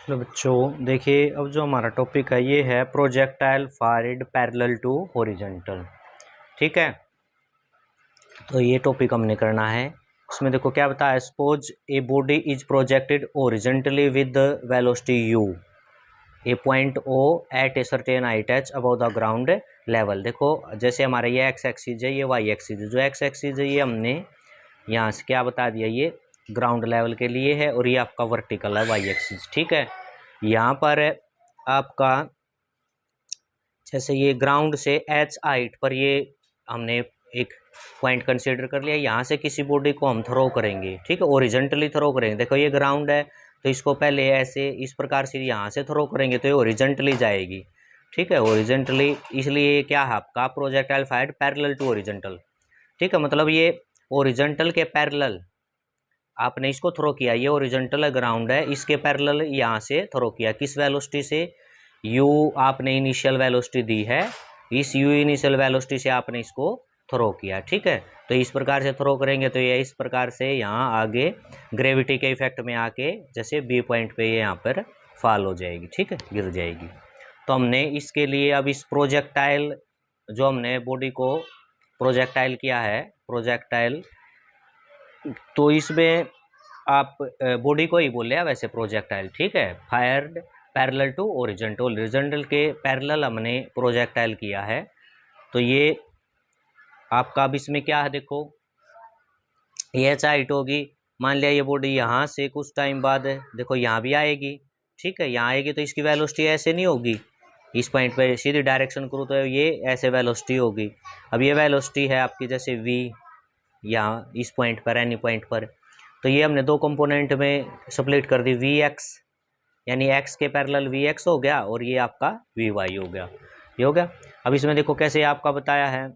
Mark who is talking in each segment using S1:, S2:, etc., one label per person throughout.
S1: Hello बच्चों, देखिए अब जो हमारा टॉपिक है ये है projectile fired parallel to horizontal. ठीक है, तो ये टॉपिक हमने करना है। इसमें देखो क्या बताया, suppose a body is projected horizontally with velocity u a point o at a certain height h above the ground level. देखो जैसे हमारा ये एक्स एक्सिस है, ये वाई एक्सिस है। जो एक्स एक्सिस है ये हमने यहाँ से क्या बता दिया, ये ग्राउंड लेवल के लिए है और ये आपका वर्टिकल है वाई एक्सिस। ठीक है, यहाँ पर आपका जैसे ये ग्राउंड से एच हाइट पर ये हमने एक पॉइंट कंसीडर कर लिया। यहाँ से किसी बॉडी को हम थ्रो करेंगे, ठीक है, ओरिजेंटली थ्रो करेंगे। देखो ये ग्राउंड है तो इसको पहले ऐसे इस प्रकार से यहाँ से थ्रो करेंगे तो ये ओरिजेंटली जाएगी। ठीक है, ओरिजेंटली, इसलिए क्या है आपका projectile fired parallel to horizontal. ठीक है, मतलब ये ओरिजेंटल के पैरेलल आपने इसको थ्रो किया, ये ओरिजेंटल ग्राउंड है, इसके पैरेलल यहाँ से थ्रो किया। किस वेलोसिटी से? u आपने इनिशियल वेलोसिटी दी है, इस u इनिशियल वेलोसिटी से आपने इसको थ्रो किया। ठीक है, तो इस प्रकार से थ्रो करेंगे तो ये इस प्रकार से यहाँ आगे ग्रेविटी के इफेक्ट में आके जैसे बी पॉइंट पे ये यहाँ पर फॉल हो जाएगी। ठीक है, गिर जाएगी। तो हमने इसके लिए अब इस प्रोजेक्टाइल, जो हमने बॉडी को प्रोजेक्टाइल किया है, प्रोजेक्टाइल, तो इसमें आप बॉडी को ही बोले हैं वैसे प्रोजेक्टाइल। ठीक है, fired parallel to horizontal, horizontal के पैरेलल हमने प्रोजेक्टाइल किया है। तो ये आपका अब इसमें क्या है, देखो ये एच हाइट होगी। मान लिया ये बॉडी यहाँ से कुछ टाइम बाद देखो यहाँ भी आएगी। ठीक है, यहाँ आएगी तो इसकी वेलोसिटी ऐसे नहीं होगी, इस पॉइंट पे सीधी डायरेक्शन करूँ तो ये ऐसे वेलोसिटी होगी। अब ये वेलोसिटी है आपकी जैसे v, यहाँ इस पॉइंट पर, एनी पॉइंट पर, तो ये हमने दो कंपोनेंट में स्प्लिट कर दी, वी एक्स यानी एक्स के पैरेलल वी एक्स हो गया और ये आपका वी वाई हो गया, ये हो गया। अब इसमें देखो कैसे आपका बताया है,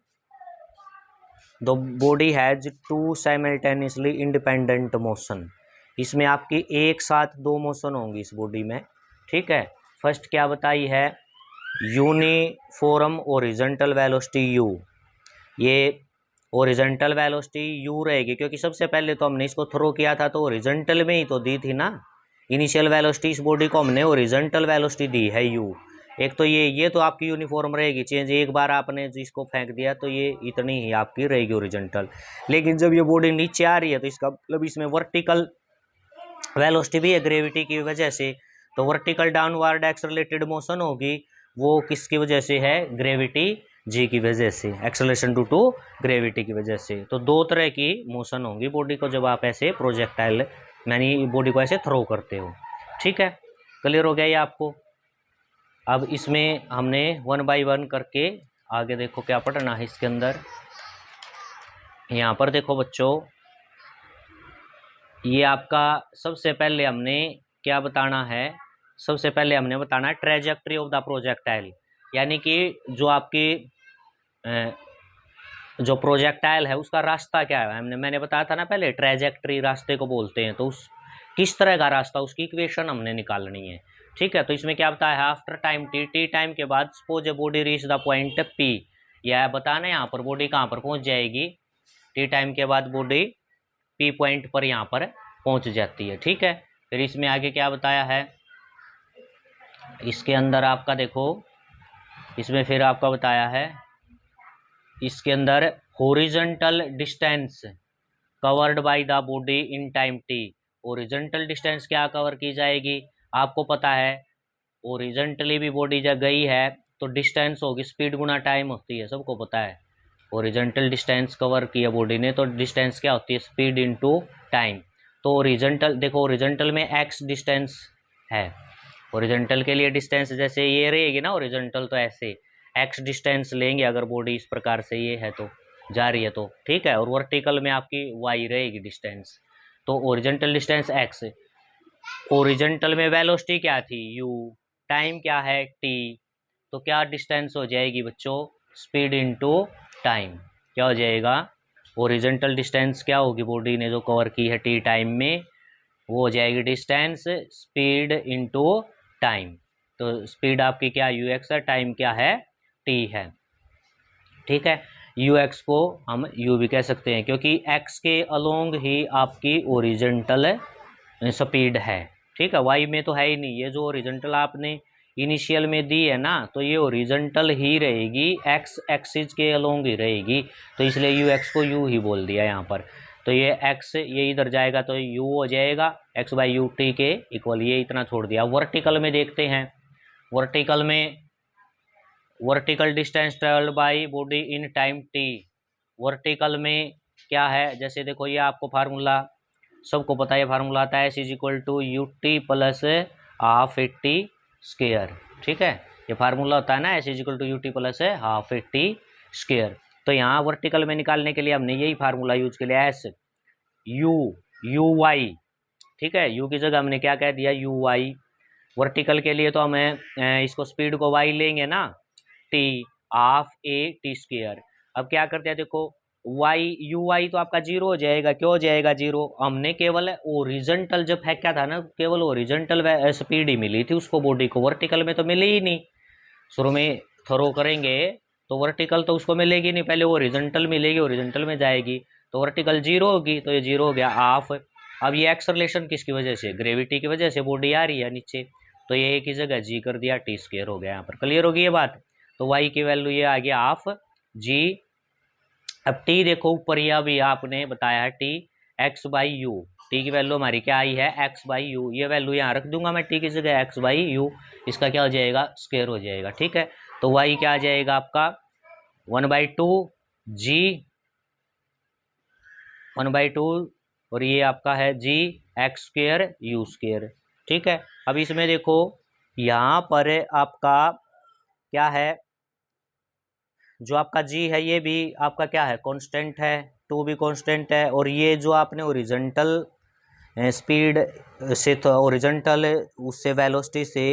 S1: the body has two simultaneously independent motion. इसमें आपकी एक साथ दो मोशन होंगी इस बॉडी में। ठीक है, फर्स्ट क्या बताई है, यूनिफॉर्म ओरिजेंटल वेलोसिटी u, ये ओरिजेंटल वेलोसिटी u रहेगी क्योंकि सबसे पहले तो हमने इसको थ्रो किया था तो ओरिजेंटल में ही तो दी थी ना। इनिशियल वेलोसिटी इस बॉडी को हमने ओरिजेंटल वेलोसिटी दी है u। एक तो ये तो आपकी यूनिफॉर्म रहेगी, चेंज एक बार आपने इसको फेंक दिया तो ये इतनी ही आपकी रहेगी ओरिजेंटल। लेकिन जब ये बॉडी नीचे आ रही है तो इसका मतलब इसमें वर्टिकल वेलोसिटी भी है ग्रेविटी की वजह से, तो वर्टिकल डाउनवर्ड एक्सेलरेटेड मोशन होगी, वो किसकी वजह से है, ग्रेविटी जी की वजह से, एक्सेलरेशन ड्यू टू ग्रेविटी की वजह से। तो दो तरह की मोशन होंगी बॉडी को जब आप ऐसे प्रोजेक्टाइल यानी बॉडी को ऐसे थ्रो करते हो। ठीक है, क्लियर हो गया ये आपको। अब इसमें हमने वन बाय वन करके आगे देखो क्या पढ़ना है इसके अंदर। यहाँ पर देखो बच्चों, ये आपका सबसे पहले हमने क्या बताना है, सबसे पहले हमने बताना है ट्रेजेक्ट्री ऑफ द प्रोजेक्टाइल, यानी कि जो आपकी जो प्रोजेक्टाइल है उसका रास्ता क्या है। मैंने बताया था ना पहले, ट्रेजेक्ट्री रास्ते को बोलते हैं, तो उस किस तरह का रास्ता, उसकी इक्वेशन हमने निकालनी है। ठीक है, तो इसमें क्या बताया है, आफ्टर टाइम टी टाइम के बाद suppose a body reach the point P, यह बताना यहाँ पर बॉडी कहाँ पर पहुँच जाएगी, टी टाइम के बाद बॉडी पी पॉइंट पर यहाँ पर पहुँच जाती है। ठीक है, फिर इसमें आगे क्या बताया है, इसके अंदर आपका देखो, इसमें फिर आपका बताया है, इसके अंदर horizontal distance covered by the body in time T. Horizontal distance क्या कवर की जाएगी, आपको पता है हॉरिजॉन्टली भी बॉडी जब गई है तो डिस्टेंस होगी स्पीड गुना टाइम होती है, सबको पता है। हॉरिजॉन्टल डिस्टेंस कवर किया बॉडी ने तो डिस्टेंस क्या होती है, स्पीड इनटू टाइम। तो हॉरिजॉन्टल देखो, हॉरिजॉन्टल में एक्स डिस्टेंस है, हॉरिजॉन्टल के लिए डिस्टेंस जैसे ये रहेगी ना हॉरिजॉन्टल, तो ऐसे एक्स डिस्टेंस लेंगे अगर बॉडी इस प्रकार से ये है तो जा रही है तो। ठीक है, और वर्टिकल में आपकी वाई रहेगी डिस्टेंस, तो हॉरिजॉन्टल डिस्टेंस एक्स, ओरिजेंटल में वेलोसिटी क्या थी u, टाइम क्या है t, तो क्या डिस्टेंस हो जाएगी बच्चों, स्पीड इनटू टाइम। क्या हो जाएगा, ओरिजेंटल डिस्टेंस क्या होगी बॉडी ने जो कवर की है t टाइम में, वो हो जाएगी डिस्टेंस स्पीड इनटू टाइम। तो स्पीड आपकी क्या ux है, टाइम क्या है t है। ठीक है, ux को हम u भी कह सकते हैं क्योंकि x के अलोंग ही आपकी ओरिजेंटल स्पीड है। ठीक है, वाई में तो है ही नहीं, ये जो ओरिजेंटल आपने इनिशियल में दी है ना, तो ये ओरिजेंटल ही रहेगी, एक्स एक्सिस के अलोंग ही रहेगी, तो इसलिए यू एक्स को यू ही बोल दिया यहाँ पर। तो ये एक्स ये इधर जाएगा तो यू हो जाएगा एक्स बाई यू टी के इक्वल, ये इतना छोड़ दिया। वर्टिकल में देखते हैं, वर्टिकल में vertical distance travelled by body in time T. Vertical में क्या है, जैसे देखो ये आपको फार्मूला सबको पता है, फार्मूला आता है s is equal to u t plus half a t square. ठीक है, ये फार्मूला होता है ना s is equal to u t plus half a t square. तो यहाँ वर्टिकल में निकालने के लिए हमने यही फार्मूला यूज कर लिया, एस यू वाई। ठीक है, यू की जगह हमने क्या कह दिया, यू वाई। वर्टिकल के लिए तो हमें इसको स्पीड को वाई लेंगे ना, T half a T square. अब क्या करते हैं देखो, वाई यू वाई तो आपका जीरो हो जाएगा, क्यों हो जाएगा जीरो, हमने केवल ओरिजेंटल जब फेंका था ना, केवल ओरिजेंटल स्पीड ही मिली थी उसको बॉडी को, वर्टिकल में तो मिली ही नहीं। शुरू में थ्रो करेंगे तो वर्टिकल तो उसको मिलेगी नहीं, पहले ओरिजेंटल मिलेगी, ओरिजेंटल में जाएगी तो वर्टिकल जीरो होगी, तो ये जीरो हो गया हाफ। अब ये एक्सलेशन किसकी वजह से, ग्रेविटी की वजह से बॉडी आ रही है नीचे, तो ये एक ही जगह जी कर दिया, टी स्क्वायर हो गया यहाँ पर। क्लियर होगी ये बात। तो वाई की वैल्यू ये आ गया हाफ जी। अब टी देखो ऊपर ही अभी आपने बताया है T x by you, T की वैल्यू हमारी क्या आई है एक्स बाई यू, ये वैल्यू यहाँ रख दूंगा मैं टी की जगह एक्स बाई यू, इसका क्या हो जाएगा स्क्वायर हो जाएगा। ठीक है, तो वाई क्या आ जाएगा आपका 1/2 जी 1/2 और ये आपका है जी एक्स स्क्वायर यू स्क्वायर। ठीक है, अब इसमें देखो यहाँ पर आपका क्या है, जो आपका जी है ये भी आपका क्या है कांस्टेंट है, टू भी कांस्टेंट है, और ये जो आपने ओरिजेंटल स्पीड से तो ओरिजेंटल उससे वेलोसिटी से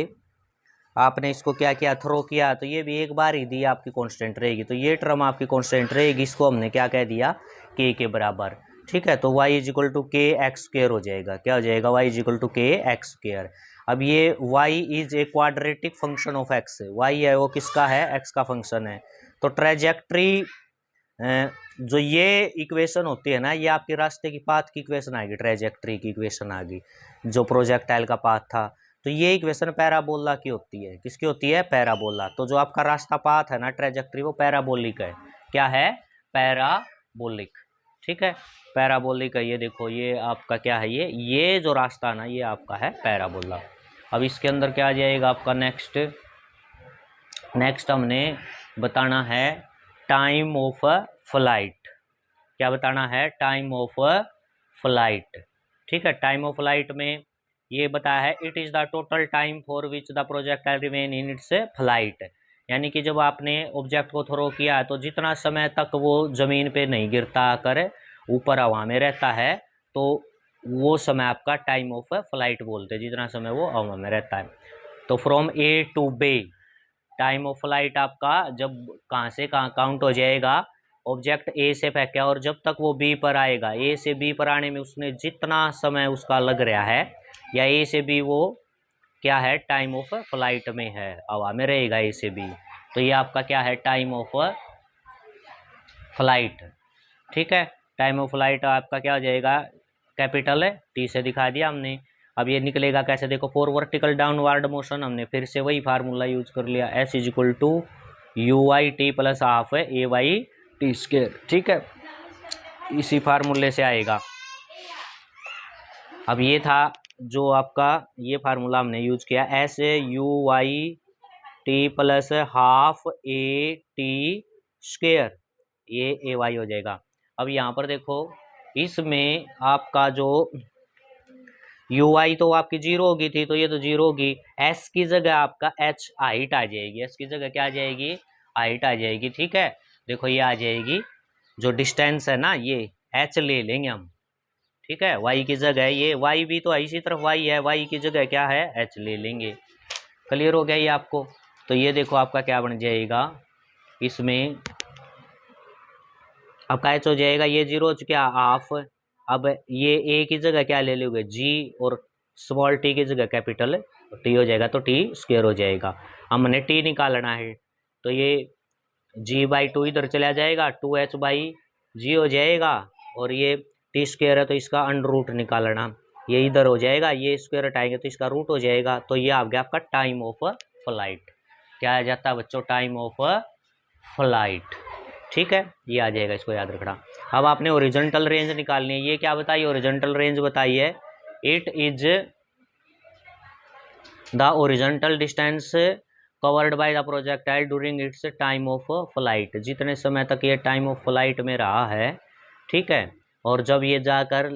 S1: आपने इसको क्या किया थ्रो किया, तो ये भी एक बार ही दी आपकी कांस्टेंट रहेगी, तो ये टर्म आपकी कांस्टेंट रहेगी, इसको हमने क्या कह दिया के बराबर। ठीक है, तो y इज इक्वल टू के एक्स स्क्वेयर हो जाएगा, क्या हो जाएगा y इज इक्वल टू के एक्स स्क्वेयर। अब ये y is a quadratic function of x, y है वो किसका है x का फंक्शन है, तो ट्रेजेक्ट्री जो ये इक्वेशन होती है ना, ये आपके रास्ते की पाथ की इक्वेशन आएगी, ट्रेजेक्ट्री की इक्वेशन आ गई, जो प्रोजेक्टाइल का पाथ था, तो ये इक्वेशन पैराबोला की होती है, किसकी होती है पैराबोला। तो जो आपका रास्ता पाथ है ना ट्रेजेक्ट्री, वो पैराबोलिक है, क्या है पैराबोलिक। ठीक है, पैराबोलिक है, ये देखो ये आपका क्या है, ये जो रास्ता ना ये आपका है पैराबोला। अब इसके अंदर क्या आ जाएगा आपका नेक्स्ट हमने बताना है टाइम ऑफ फ्लाइट, क्या बताना है टाइम ऑफ फ्लाइट। ठीक है, टाइम ऑफ फ्लाइट में ये बताया है it is the total time for which the projectile remain in its flight, यानी कि जब आपने ऑब्जेक्ट को थ्रो किया तो जितना समय तक वो ज़मीन पे नहीं गिरता आकर ऊपर हवा में रहता है, तो वो समय आपका टाइम ऑफ फ्लाइट बोलते हैं, जितना समय वो हवा में रहता है। तो from A to B time of flight आपका जब कहाँ से कहाँ काउंट हो जाएगा, ऑब्जेक्ट ए से फेंका और जब तक वो बी पर आएगा, ए से बी पर आने में उसने जितना समय उसका लग रहा है, या ए से बी वो क्या है टाइम ऑफ फ्लाइट में है, हवा में रहेगा ए से बी, तो ये आपका क्या है टाइम ऑफ फ्लाइट। ठीक है, टाइम ऑफ फ्लाइट आपका क्या हो जाएगा कैपिटल टी से दिखा दिया हमने। अब ये निकलेगा कैसे देखो, फॉर वर्टिकल डाउनवर्ड मोशन हमने फिर से वही फार्मूला यूज कर लिया, s is equal to u y t plus half a y t square. ठीक है, इसी फार्मूले से आएगा। अब ये था जो आपका ये फार्मूला हमने यूज किया, s u y t plus half a t square, ये ए वाई हो जाएगा। अब यहाँ पर देखो इसमें आपका जो यू आई तो आपकी जीरो होगी थी, तो ये तो जीरो होगी, एस की जगह आपका एच हाइट आ जाएगी, एस की जगह क्या आ जाएगी हाइट आ जाएगी। ठीक है, देखो ये आ जाएगी जो डिस्टेंस है ना, ये एच ले लेंगे हम। ठीक है, वाई की जगह ये वाई भी तो है, इसी तरफ वाई है, वाई की जगह क्या है एच ले लेंगे। क्लियर हो गया ये आपको। तो ये देखो आपका क्या बन जाएगा, इसमें आपका एच हो जाएगा, ये जीरो क्या हाफ, अब ये ए की जगह क्या ले लोगे जी, और स्मॉल टी की जगह कैपिटल टी हो जाएगा, तो टी स्क्वायर हो जाएगा। हमने टी निकालना है, तो ये जी बाई टू इधर चला जाएगा, 2h बाई जी हो जाएगा, और ये टी स्क्वायर है तो इसका अंडर रूट निकालना, ये इधर हो जाएगा, ये स्क्वायर हटाएंगे तो इसका रूट हो जाएगा, तो ये आ गया आपका टाइम ऑफ फ्लाइट। क्या आ जाता है बच्चों? Time of flight. ठीक है, ये आ जाएगा, इसको याद रखना। अब आपने ओरिजेंटल रेंज निकालनी है। ये क्या बताइए? ओरिजेंटल रेंज बताइए, it is the horizontal distance covered by the projectile during its time of flight. जितने समय तक ये टाइम ऑफ फ्लाइट में रहा है, ठीक है, और जब ये जाकर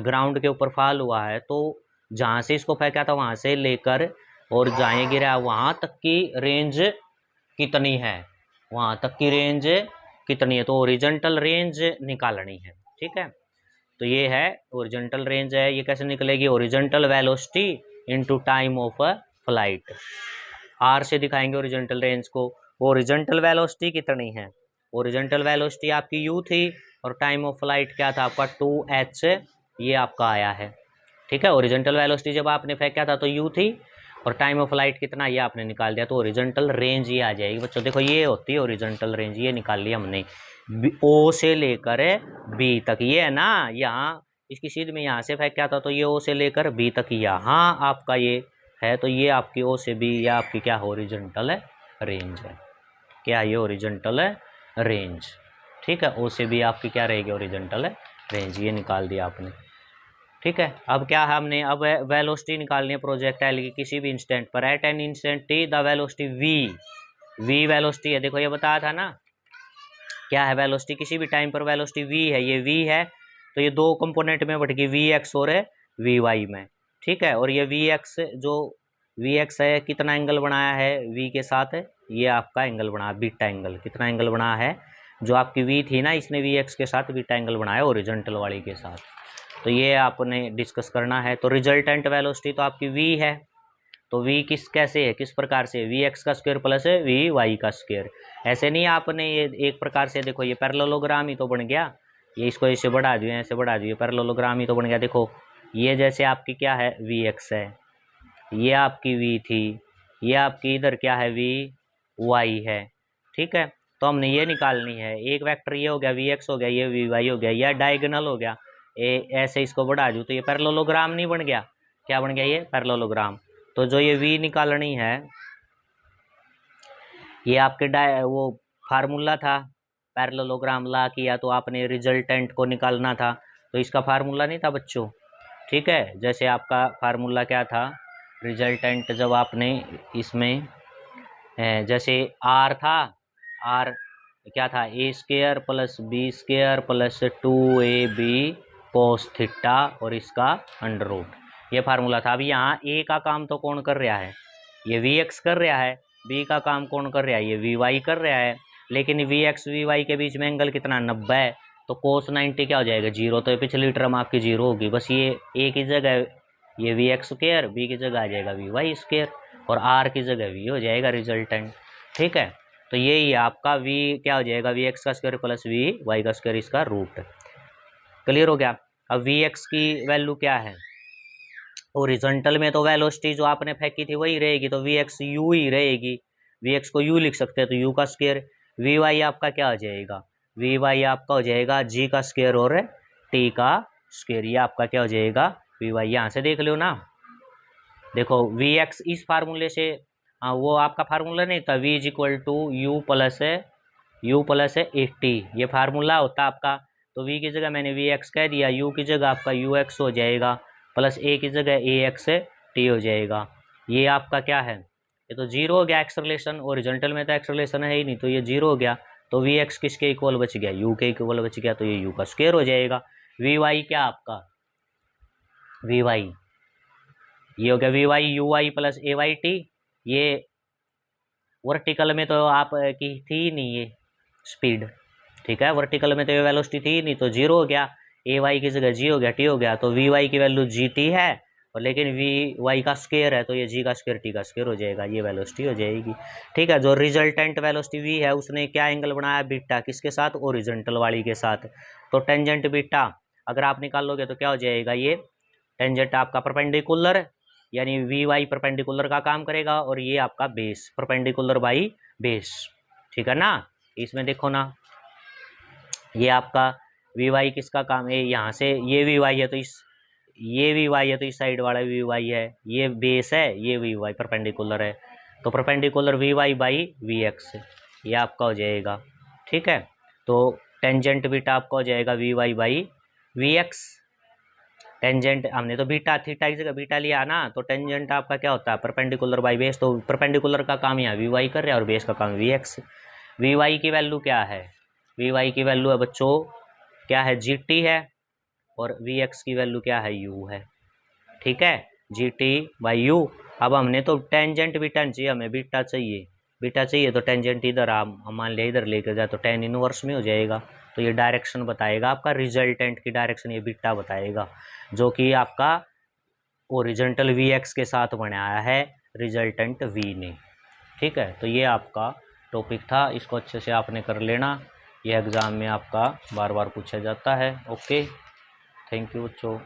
S1: ग्राउंड के ऊपर फॉल हुआ है, तो जहाँ से इसको फेंका था वहाँ से लेकर और जहाँ गिरा वहाँ तक की रेंज कितनी है, वहाँ तक की रेंज कितनी है, तो ओरिजेंटल रेंज निकालनी है। ठीक है, तो ये है ओरिजेंटल रेंज है। ये कैसे निकलेगी? Horizontal velocity into time of flight. R से दिखाएंगे ओरिजेंटल रेंज को। ओरिजेंटल वेलोसिटी कितनी है? ओरिजेंटल वेलोसिटी आपकी u थी और टाइम ऑफ फ्लाइट क्या था आपका? 2h, ये आपका आया है। ठीक है, ओरिजेंटल वेलोसिटी जब आपने फेंका था तो u थी और टाइम ऑफ फ्लाइट कितना, ये आपने निकाल दिया, तो ओरिजेंटल रेंज ये आ जाएगी बच्चों। देखो ये होती है ओरिजेंटल रेंज, ये निकाल लिया हमने, ओ से लेकर बी तक। ये है ना, यहाँ इसकी सीध में यहाँ से फेंका था तो ये ओ से लेकर बी तक यहाँ आपका ये है, तो ये आपकी ओ से बी या आपकी क्या ओरिजेंटल रेंज है। क्या ये ओरिजेंटल रेंज? ठीक है, ओ से बी आपकी क्या रहेगी? Horizontal range. ये निकाल दिया आपने। ठीक है, अब क्या है हमने, अब वेलोसिटी निकालनी है प्रोजेक्टाइल की किसी भी इंस्टेंट पर। At an instant t the velocity v velocity है। देखो ये बताया था ना, क्या है वेलोसिटी? किसी भी टाइम पर वेलोसिटी वी है, ये वी है, तो ये दो कंपोनेंट में बट गई, वी एक्स और वी वाई में। ठीक है, और ये वी एक्स जो वी एक्स है कितना एंगल बनाया है वी के साथ? ये आपका एंगल बना बीटा एंगल। कितना एंगल बनाया है? जो आपकी वी थी ना, इसने वी एक्स के साथ बीटा एंगल बनाया ओरिजेंटल वाली के साथ। तो ये आपने डिस्कस करना है। तो रिजल्टेंट वेलोसिटी तो आपकी वी है, तो v किस कैसे है, किस प्रकार से? वी एक्स का स्क्वायर प्लस वी वाई का स्क्वायर। ऐसे नहीं आपने ये एक प्रकार से, देखो ये पैरेललोग्राम ही तो बन गया, ये इसको ऐसे बढ़ा दिए, ऐसे बढ़ा दिए, पैरेललोग्राम ही तो बन गया। देखो ये जैसे आपकी क्या है? वी एक्स है, ये आपकी v थी, ये आपकी इधर क्या है? वी वाई है। ठीक है, तो हमने ये निकालनी है। एक वेक्टर ये हो गया, वी एक्स हो गया, ये वी वाई हो गया, या डायगोनल हो गया, ऐसे इसको बढ़ा दूँ तो ये पैरेललोग्राम नहीं बन गया? क्या बन गया? ये पैरेललोग्राम। तो जो ये v निकालनी है, ये आपके वो फार्मूला था, पैरेललोग्राम ला किया तो आपने रिजल्टेंट को निकालना था, तो इसका फार्मूला नहीं था बच्चों। ठीक है, जैसे आपका फार्मूला क्या था रिजल्टेंट, जब आपने इसमें जैसे r था, r क्या था? A square plus b square plus 2ab cos theta और इसका अंडर रूट, ये फार्मूला था। अब यहाँ ए का काम तो कौन कर रहा है? ये वी एक्स कर रहा है। बी का काम कौन कर रहा है? ये वी वाई कर रहा है। लेकिन वी एक्स वी वाई के बीच में एंगल कितना? 90 है, तो कोस 90 क्या हो जाएगा? 0। तो पिछली टर्म आपकी 0 होगी, बस ये ए की जगह ये वी एक्स स्क्वायर, बी की जगह आ जाएगा वी वाई स्क्वायर और आर की जगह वी हो जाएगा रिजल्टेंट। ठीक है, तो यही आपका वी क्या हो जाएगा? वी एक्स का स्क्वायर प्लस वी वाई का स्क्वायर, इसका रूट। क्लियर हो गया? अब वी एक्स की वैल्यू क्या है? ओरिजेंटल में तो वेलोसिटी जो आपने फेंकी थी वही रहेगी, तो वी एक्स यू ही रहेगी। वी एक्स को यू लिख सकते हैं, तो यू का स्क्वायर। वी वाई आपका क्या हो जाएगा? वी वाई आपका हो जाएगा जी का स्क्वायर और टी का स्क्वायर। ये आपका क्या हो जाएगा? V y. यहाँ से देख लो ना, देखो वी एक्स इस फार्मूले से, हाँ वो आपका फार्मूला नहीं था, v is equal to u plus 80, ये फार्मूला होता आपका। तो वी की जगह मैंने वी एक्स कह दिया, यू की जगह आपका यू एक्स हो जाएगा, प्लस ए की जगह ए एक्स टी हो जाएगा। ये आपका क्या है? ये तो जीरो हो गया एक्सलेशन, ओरिजेंटल में तो एक्सलेशन है ही नहीं, तो ये जीरो हो गया। तो वी एक्स किसके इक्वल बच गया? यू के इक्वल बच गया, तो ये यू का स्क्वायर हो जाएगा। वी वाई क्या आपका? वी वाई ये हो गया v y u y plus a y t. ये वर्टिकल में तो आप की थी नहीं ये स्पीड, ठीक है, वर्टिकल में तो ये वेलोसिटी थी नहीं, तो जीरो हो गया। ए वाई की जगह जी हो गया, टी हो गया, तो वी वाई की वैल्यू जी टी है, और लेकिन वी वाई का स्क्वायर है, तो ये जी का स्क्वायर टी का स्क्वायर हो जाएगा, ये वेलोसिटी हो जाएगी। ठीक है, जो रिजल्टेंट वेलोसिटी वी है उसने क्या एंगल बनाया? बीटा। किसके साथ? ओरिजेंटल वाली के साथ। तो टेंजेंट बीटा अगर आप निकाल लोगे तो क्या हो जाएगा? ये टेंजेंट आपका परपेंडिकुलर, यानी वी वाई परपेंडिकुलर का काम करेगा, और ये आपका बेस परपेंडिकुलर बाई बेस। ठीक है ना, इसमें देखो ना, ये आपका वी वाई किसका काम है? यहाँ से ये वी वाई है, तो ये वी वाई है तो इस साइड वाला वी वाई है, ये बेस है, ये वी वाई परपेंडिकुलर है, तो perpendicular v y by v x ये आपका हो जाएगा। ठीक है, तो टेंजेंट बीटा आपका हो जाएगा v y by v x. Tangent हमने तो बीटा थीटा की जगह बीटा लिया ना, तो टेंजेंट आपका क्या होता है परपेंडिकुलर बाई बेस, तो परपेंडिकुलर का काम यहाँ वी वाई कर रहा है और बेस का काम वी एक्स। वी वाई की वैल्यू क्या है, वी वाई की वैल्यू है बच्चों क्या है जी टी है, और वी एक्स की वैल्यू क्या है यू है। ठीक है, जी टी बाई यू। अब हमने तो टेंजेंट बीटा चाहिए, हमें बीटा चाहिए, बीटा चाहिए तो टेंजेंट इधर हम मान लिया इधर लेकर जाए तो टेन इनवर्स में हो जाएगा, तो ये डायरेक्शन बताएगा आपका रिजल्टेंट की डायरेक्शन, ये बीटा बताएगा जो कि आपका ओरिजेंटल वी एक्स के साथ बनाया है रिजल्टेंट वी ने। ठीक है, तो ये आपका टॉपिक था, इसको अच्छे से आपने कर लेना, ये एग्ज़ाम में आपका बार बार पूछा जाता है। ओके, थैंक यू बच्चों।